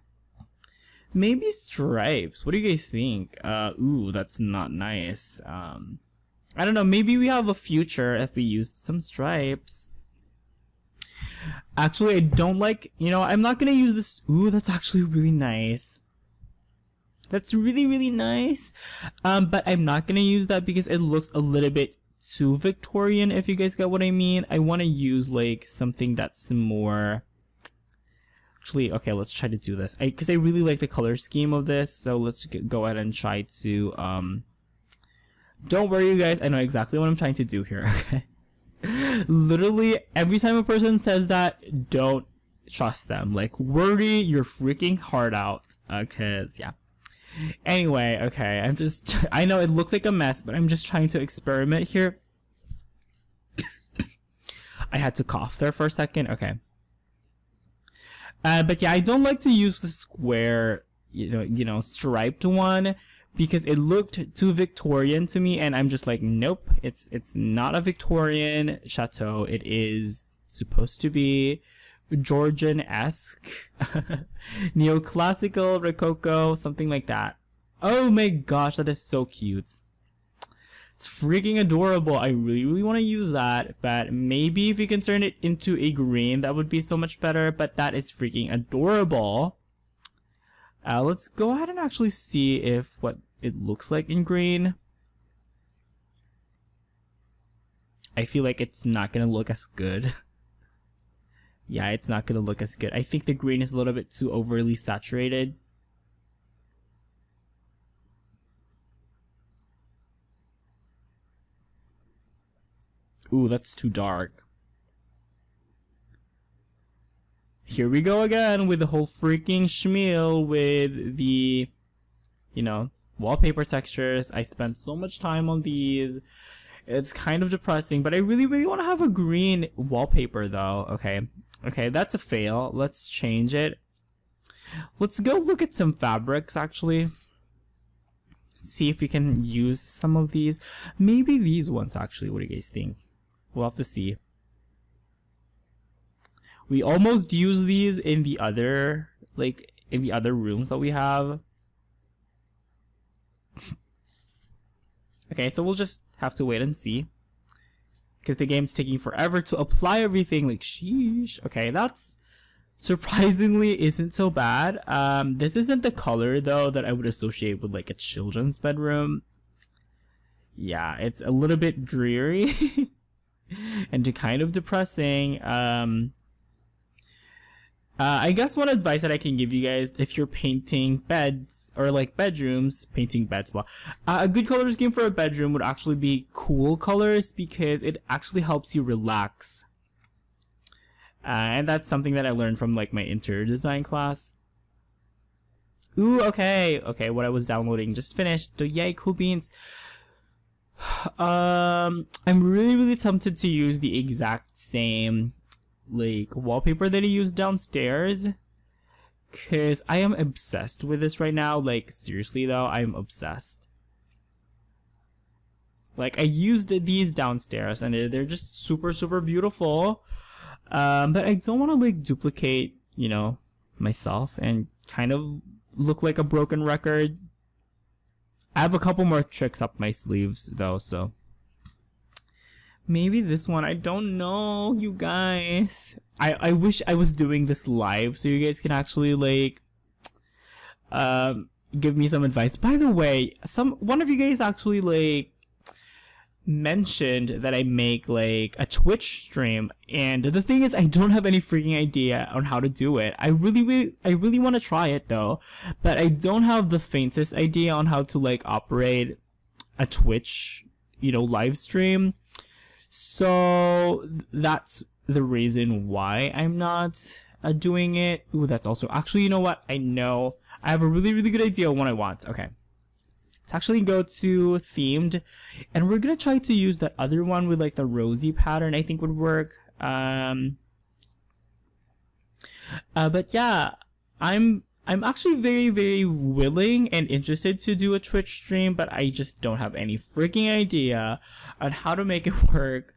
[SPEAKER 1] Maybe stripes. What do you guys think? Ooh, that's not nice. I don't know. Maybe we have a future if we used some stripes. Actually, I don't like, you know, I'm not gonna use this. Ooh, that's actually really nice. That's really, really nice. But I'm not gonna use that because it looks a little bit too Victorian, if you guys get what I mean. I want to use like something that's more... Actually, okay, let's try to do this. Because I really like the color scheme of this, so let's go ahead and try to... Don't worry, you guys. I know exactly what I'm trying to do here, okay? Literally, every time a person says that, don't trust them. Like, worry your freaking heart out. Because, yeah. Anyway, okay, I know it looks like a mess, but I'm just trying to experiment here. I had to cough there for a second, okay. But yeah, I don't like to use the square, you know, striped one because it looked too Victorian to me, and I'm just like, nope, it's not a Victorian chateau. It is supposed to be Georgian-esque, neoclassical, Rococo, something like that. Oh my gosh, that is so cute. It's freaking adorable. I really, really want to use that, but maybe if you can turn it into a green, that would be so much better, but that is freaking adorable. Let's go ahead and actually see if what it looks like in green. I feel like it's not gonna look as good. Yeah, it's not gonna look as good. I think the green is a little bit too overly saturated. Ooh, that's too dark. Here we go again with the whole freaking schmeal with the, you know, wallpaper textures. I spent so much time on these. It's kind of depressing, but I really, really want to have a green wallpaper though. Okay. Okay, that's a fail. Let's change it. Let's go look at some fabrics actually. See if we can use some of these. Maybe these ones actually. What do you guys think? We'll have to see. We almost use these in the other, like, in the other rooms that we have. Okay, so we'll just have to wait and see. Because the game's taking forever to apply everything, like, sheesh. Okay, that's surprisingly isn't so bad. This isn't the color, though, that I would associate with, like, a children's bedroom. Yeah, it's a little bit dreary. And kind of depressing. I guess one advice that I can give you guys if you're painting beds or like bedrooms, painting beds, well, a good color scheme for a bedroom would actually be cool colors because it actually helps you relax. And that's something that I learned from like my interior design class. Ooh, okay, what I was downloading just finished. So yay, cool beans. I'm really, really tempted to use the exact same like wallpaper that I used downstairs because I am obsessed with this right now. Like seriously though, I'm obsessed. Like I used these downstairs and they're just super, super beautiful. But I don't want to like duplicate, you know, myself and kind of look like a broken record. I have a couple more tricks up my sleeves though, so maybe this one. I don't know, you guys. I wish I was doing this live so you guys can actually like give me some advice. By the way, one of you guys actually like mentioned that I make like a Twitch stream, and the thing is I don't have any freaking idea on how to do it. I really want to try it though, but I don't have the faintest idea on how to like operate a Twitch, you know, live stream. So that's the reason why I'm not doing it. Ooh, that's also actually, you know what, I know I have a really, really good idea of what I want. Okay, let's actually go to themed, and we're gonna try to use that other one with like the rosy pattern. I think would work. But yeah, I'm I'm actually very, very willing and interested to do a Twitch stream, but I just don't have any freaking idea on how to make it work.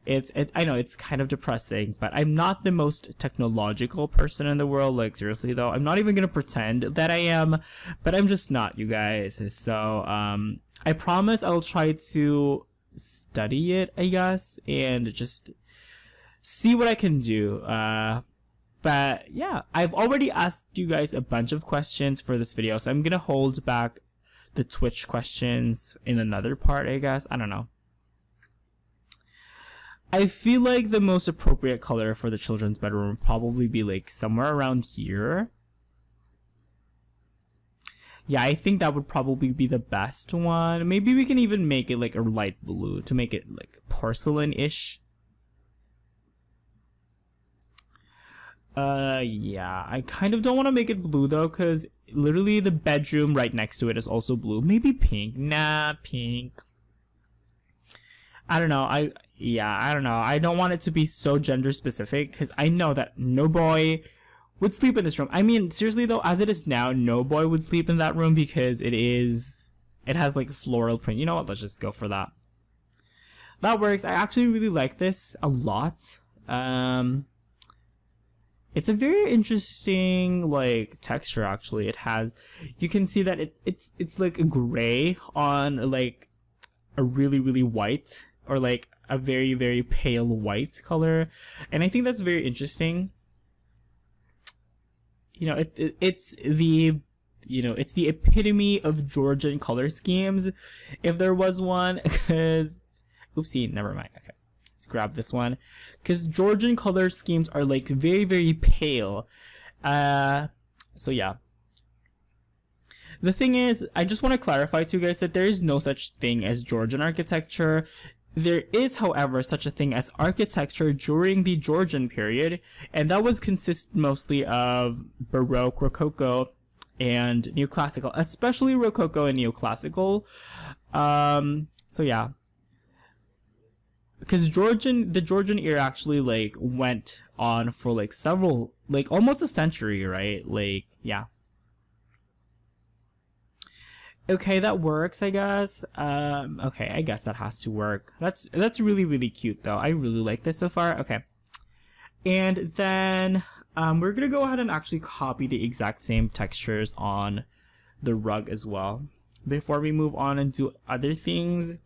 [SPEAKER 1] I know it's kind of depressing, but I'm not the most technological person in the world. Like, seriously though, I'm not even gonna pretend that I am, but I'm just not, you guys. So I promise I'll try to study it, I guess, and just see what I can do. But yeah, I've already asked you guys a bunch of questions for this video, so I'm gonna hold back the Twitch questions in another part, I guess. I don't know. I feel like the most appropriate color for the children's bedroom would probably be like somewhere around here. Yeah, I think that would probably be the best one. Maybe we can even make it like a light blue to make it like porcelain-ish. Yeah, I kind of don't want to make it blue though, because literally the bedroom right next to it is also blue. Maybe pink. Nah, pink. I don't know. I don't know. I don't want it to be so gender specific, because I know that no boy would sleep in this room. I mean, seriously though, as it is now, no boy would sleep in that room because it has like a floral print. You know what? Let's just go for that. That works. I actually really like this a lot. It's a very interesting like texture actually. It has, you can see that it's like a gray on like a really, really white, or like a very, very pale white color. And I think that's very interesting. You know, it's the, you know, it's the epitome of Georgian color schemes, if there was one, because, oopsie, never mind, okay. Grab this one, because Georgian color schemes are like very, very pale. So yeah, the thing is, I just want to clarify to you guys that there is no such thing as Georgian architecture. There is, however, such a thing as architecture during the Georgian period, and that was consist mostly of Baroque, Rococo, and Neoclassical, especially Rococo and Neoclassical. So yeah. Because the Georgian era actually like went on for like several, like almost a century, right? Like, yeah. Okay, that works, I guess. Okay, I guess that has to work. That's really, really cute though. I really like this so far. Okay. And then we're gonna go ahead and actually copy the exact same textures on the rug as well before we move on and do other things.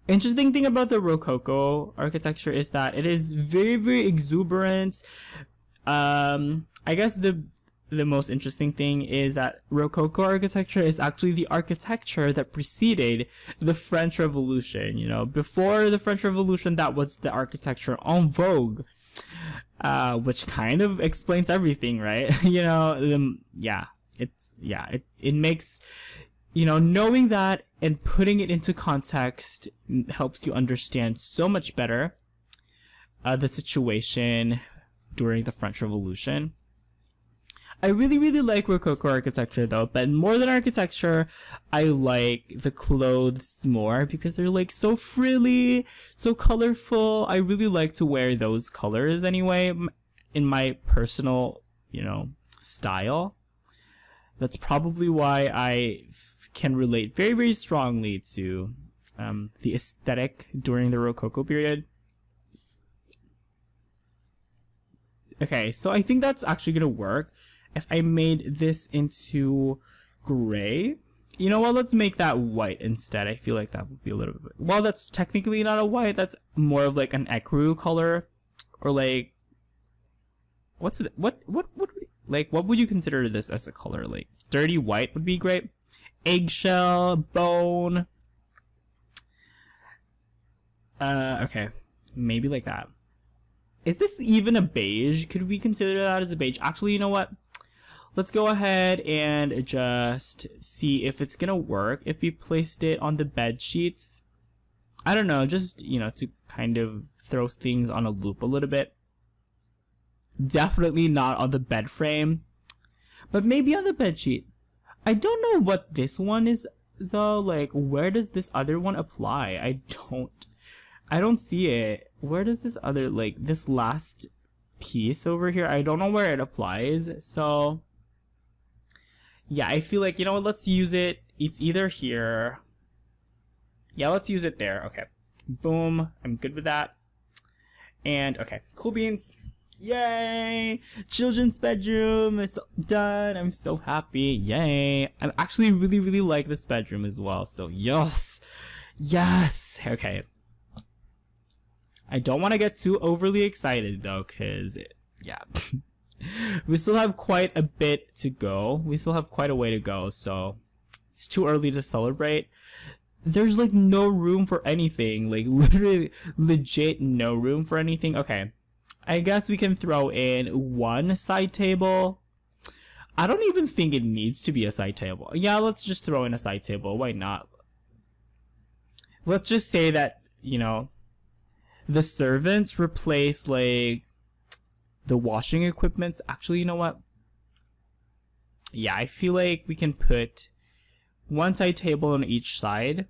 [SPEAKER 1] Interesting thing about the Rococo architecture is that it is very, very exuberant. I guess the most interesting thing is that Rococo architecture is actually the architecture that preceded the French Revolution. You know, before the French Revolution, that was the architecture en vogue, which kind of explains everything, right? You know, it makes, you know, knowing that and putting it into context helps you understand so much better the situation during the French Revolution. I really, really like Rococo architecture though, but more than architecture, I like the clothes more because they're like so frilly, so colorful. I really like to wear those colors anyway, in my personal, you know, style. That's probably why I can relate very, very strongly to the aesthetic during the Rococo period. Okay, so I think that's actually gonna work. If I made this into gray, you know what, let's make that white instead. I feel like that would be a little bit, well, that's technically not a white, that's more of like an ecru color, or like, what's it, what would you consider this as a color? Like dirty white would be great. Eggshell, bone. Okay, maybe like that. Is this even a beige? Could we consider that as a beige? Actually, you know what? Let's go ahead and just see if it's gonna work if we placed it on the bed sheets. I don't know, just, you know, to kind of throw things on a loop a little bit. Definitely not on the bed frame, but maybe on the bed sheet. I don't know what this one is though. Like, where does this other one apply? I don't see it. Where does this other, like, this last piece over here. I don't know where it applies. So yeah, I feel like, you know what, let's use it. It's either here. Yeah, let's use it there. Okay. Boom. I'm good with that. And okay, cool beans. Yay! Children's bedroom is done. I'm so happy. Yay! I actually really like this bedroom as well. So yes, yes. Okay. I don't want to get too overly excited though, cause yeah, we still have quite a bit to go. We still have quite a way to go. So it's too early to celebrate. There's like no room for anything. Like literally, legit no room for anything. Okay. I guess we can throw in one side table. I don't even think it needs to be a side table. Yeah, let's just throw in a side table. Why not? Let's just say that, you know, the servants replace like the washing equipments. Actually, you know what? Yeah, I feel like we can put one side table on each side.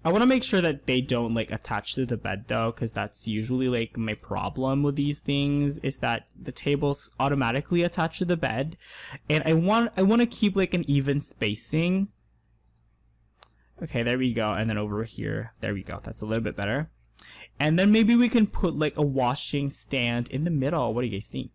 [SPEAKER 1] I want to make sure that they don't like attach to the bed though, because that's usually like my problem with these things, is that the tables automatically attach to the bed, and I want to keep like an even spacing. Okay, there we go. And then over here, there we go. That's a little bit better. And then maybe we can put like a washing stand in the middle. What do you guys think?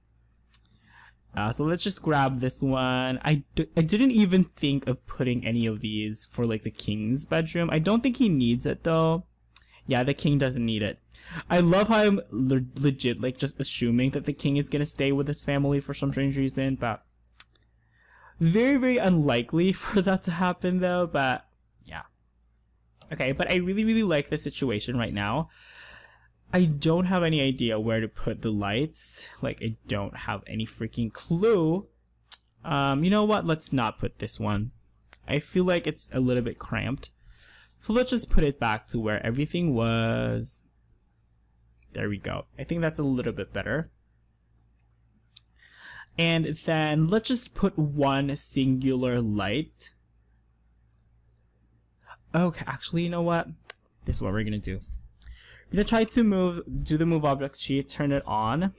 [SPEAKER 1] So let's just grab this one. I didn't even think of putting any of these for like the king's bedroom. I don't think he needs it though. Yeah, the king doesn't need it. I love how I'm legit like just assuming that the king is gonna stay with his family for some strange reason, but very unlikely for that to happen though. But yeah, okay. But I really like the situation right now. I don't have any idea where to put the lights. Like, I don't have any freaking clue. You know what? Let's not put this one. I feel like it's a little bit cramped. So let's just put it back to where everything was. There we go. I think that's a little bit better. And then let's just put one singular light. Okay, actually, you know what? This is what we're gonna do. I'm gonna try to do the move object sheet, turn it on.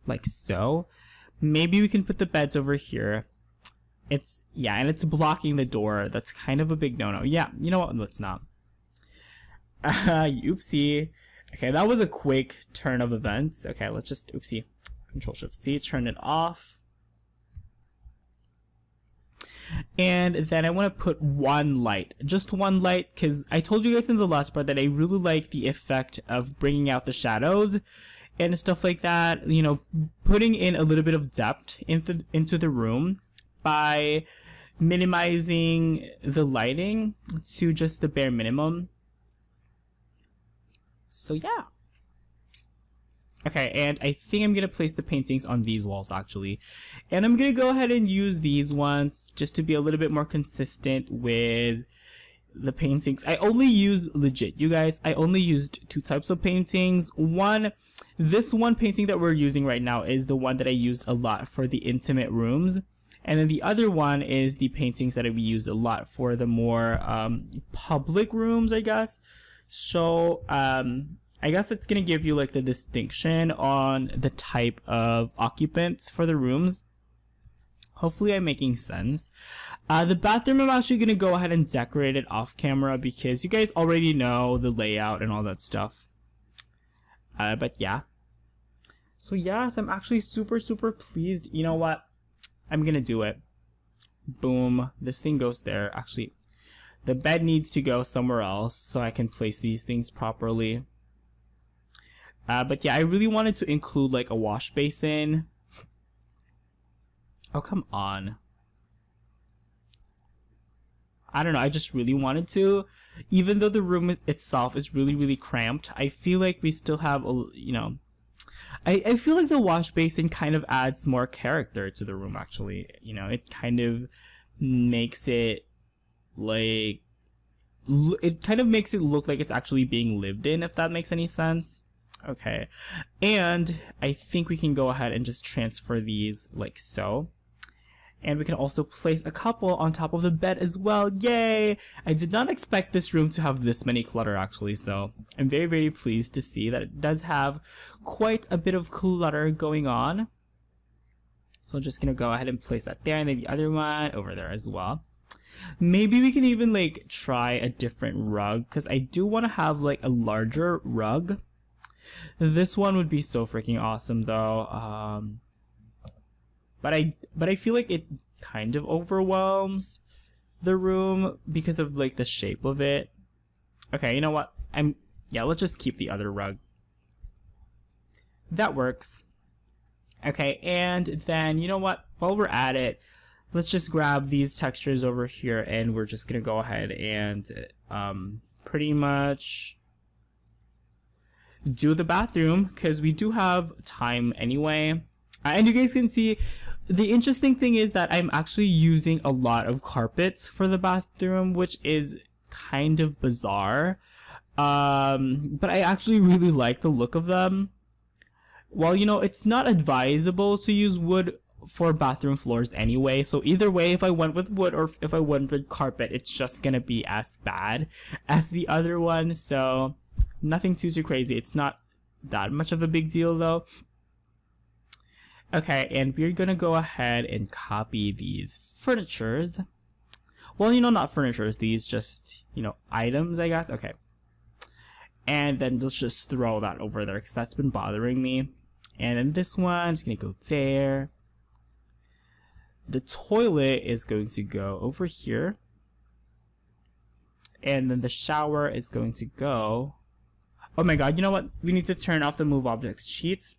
[SPEAKER 1] Like so. Maybe we can put the beds over here. Yeah, and it's blocking the door. That's kind of a big no-no. Yeah, you know what? Let's not. Oopsie. Okay, that was a quick turn of events. Okay, let's just, oopsie. Control-Shift-C, turn it off. And then I want to put one light, just one light, because I told you guys in the last part that I really like the effect of bringing out the shadows and stuff like that, you know, putting in a little bit of depth into the room by minimizing the lighting to just the bare minimum. So yeah. Okay, and I think I'm gonna place the paintings on these walls actually. And I'm gonna go ahead and use these ones just to be a little bit more consistent with the paintings. I only used, legit, you guys, I only used two types of paintings. This one painting that we're using right now is the one that I used a lot for the intimate rooms. And then the other one is the paintings that we used a lot for the more public rooms, I guess. So, I guess that's going to give you like the distinction on the type of occupants for the rooms. Hopefully I'm making sense. The bathroom, I'm actually going to go ahead and decorate it off camera because you guys already know the layout and all that stuff. But yeah. So yes, I'm actually super pleased. You know what? I'm going to do it. Boom. This thing goes there. Actually, the bed needs to go somewhere else so I can place these things properly. But yeah, I really wanted to include like a wash basin. Oh, come on. I don't know, I just really wanted to. Even though the room itself is really cramped, I feel like we still have, you know, I feel like the wash basin kind of adds more character to the room actually. You know, it kind of makes it like, it kind of makes it look like it's actually being lived in, if that makes any sense. Okay, and I think we can go ahead and just transfer these like so. And we can also place a couple on top of the bed as well. Yay! I did not expect this room to have this many clutter actually, so I'm very, very pleased to see that it does have quite a bit of clutter going on. So I'm just gonna go ahead and place that there, and then the other one over there as well. Maybe we can even like try a different rug, because I do want to have like a larger rug. This one would be so freaking awesome though. But I feel like it kind of overwhelms the room because of like the shape of it. Okay, you know what? Yeah, let's just keep the other rug. That works. Okay, and then you know what? While we're at it, let's just grab these textures over here, and we're just gonna go ahead and pretty much do the bathroom, because we do have time anyway. And you guys can see, the interesting thing is that I'm actually using a lot of carpets for the bathroom, which is kind of bizarre. But I actually really like the look of them. Well, you know, it's not advisable to use wood for bathroom floors anyway, so either way, if I went with wood or if I went with carpet, it's just gonna be as bad as the other one, so nothing too crazy. It's not that much of a big deal though. Okay, and we're gonna go ahead and copy these furnitures. Well, you know, not furnitures, these just, you know, items, I guess. Okay. And then let's just throw that over there, because that's been bothering me. And then this one is gonna go there. The toilet is going to go over here. And then the shower is going to go... Oh my god, you know what? We need to turn off the move objects sheets.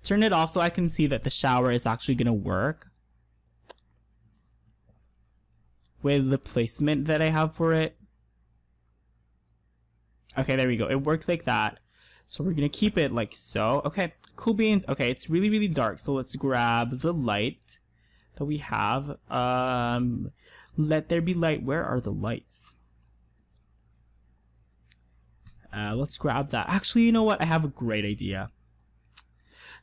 [SPEAKER 1] Turn it off so I can see that the shower is actually gonna work with the placement that I have for it. Okay, there we go. It works like that. So we're gonna keep it like so. Okay, cool beans. Okay, it's really, really dark. So let's grab the light that we have. Let there be light. Where are the lights? Let's grab that. Actually, you know what? I have a great idea.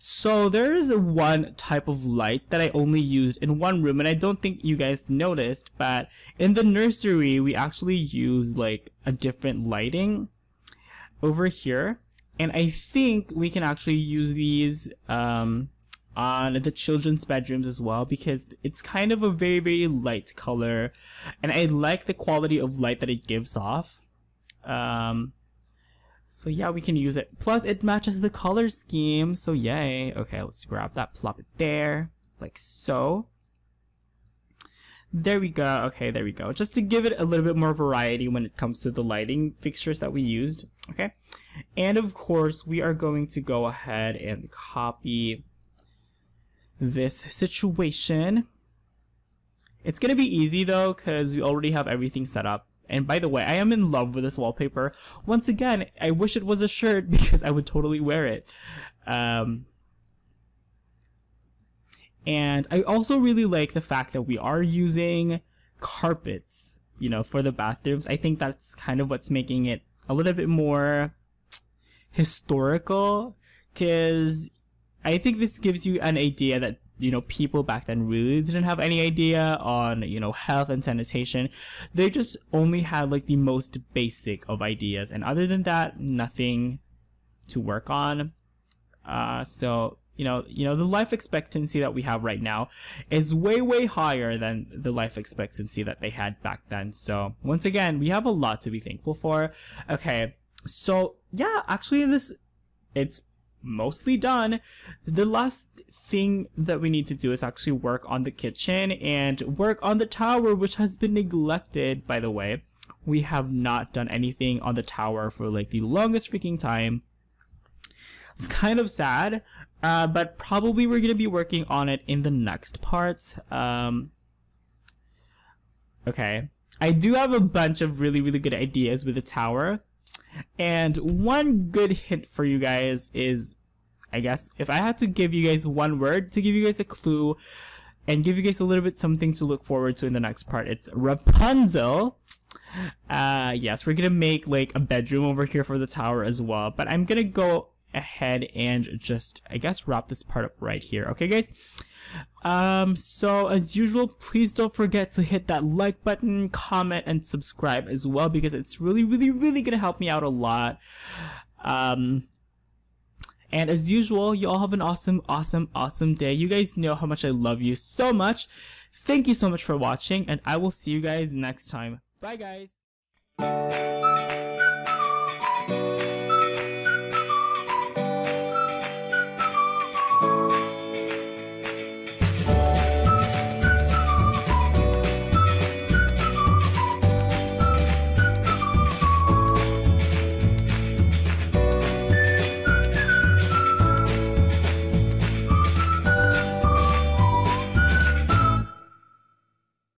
[SPEAKER 1] So there is one type of light that I only used in one room, and I don't think you guys noticed, but in the nursery we actually use like a different lighting over here, and I think we can actually use these on the children's bedrooms as well, because it's kind of a very, very light color, and I like the quality of light that it gives off. So yeah, we can use it. Plus, it matches the color scheme, so yay. Okay, let's grab that, plop it there, like so. There we go. Okay, there we go. Just to give it a little bit more variety when it comes to the lighting fixtures that we used. Okay, and of course, we are going to go ahead and copy this situation. It's gonna be easy though, because we already have everything set up. And by the way, I am in love with this wallpaper. Once again, I wish it was a shirt because I would totally wear it. And I also really like the fact that we are using carpets, you know, for the bathrooms. I think that's kind of what's making it a little bit more historical, because I think this gives you an idea that, you know, people back then really didn't have any idea on, you know, health and sanitation. They just only had like the most basic of ideas, and other than that, nothing to work on. So you know, the life expectancy that we have right now is way, way higher than the life expectancy that they had back then. So once again, we have a lot to be thankful for. Okay, so yeah, actually it's mostly done. The last thing that we need to do is actually work on the kitchen and work on the tower, which has been neglected, by the way. We have not done anything on the tower for like the longest freaking time. It's kind of sad, but probably we're gonna be working on it in the next part. Okay, I do have a bunch of really, really good ideas with the tower. And one good hint for you guys is, I guess, if I had to give you guys one word to give you guys a clue and give you guys a little bit something to look forward to in the next part, it's Rapunzel. Yes, we're gonna make like a bedroom over here for the tower as well, but I'm gonna go ahead and just, I guess, wrap this part up right here. Okay, guys? So as usual, please don't forget to hit that like button, comment, and subscribe as well, because it's really gonna help me out a lot. And as usual, you all have an awesome day. You guys know how much I love you so much. Thank you so much for watching, and I will see you guys next time. Bye, guys.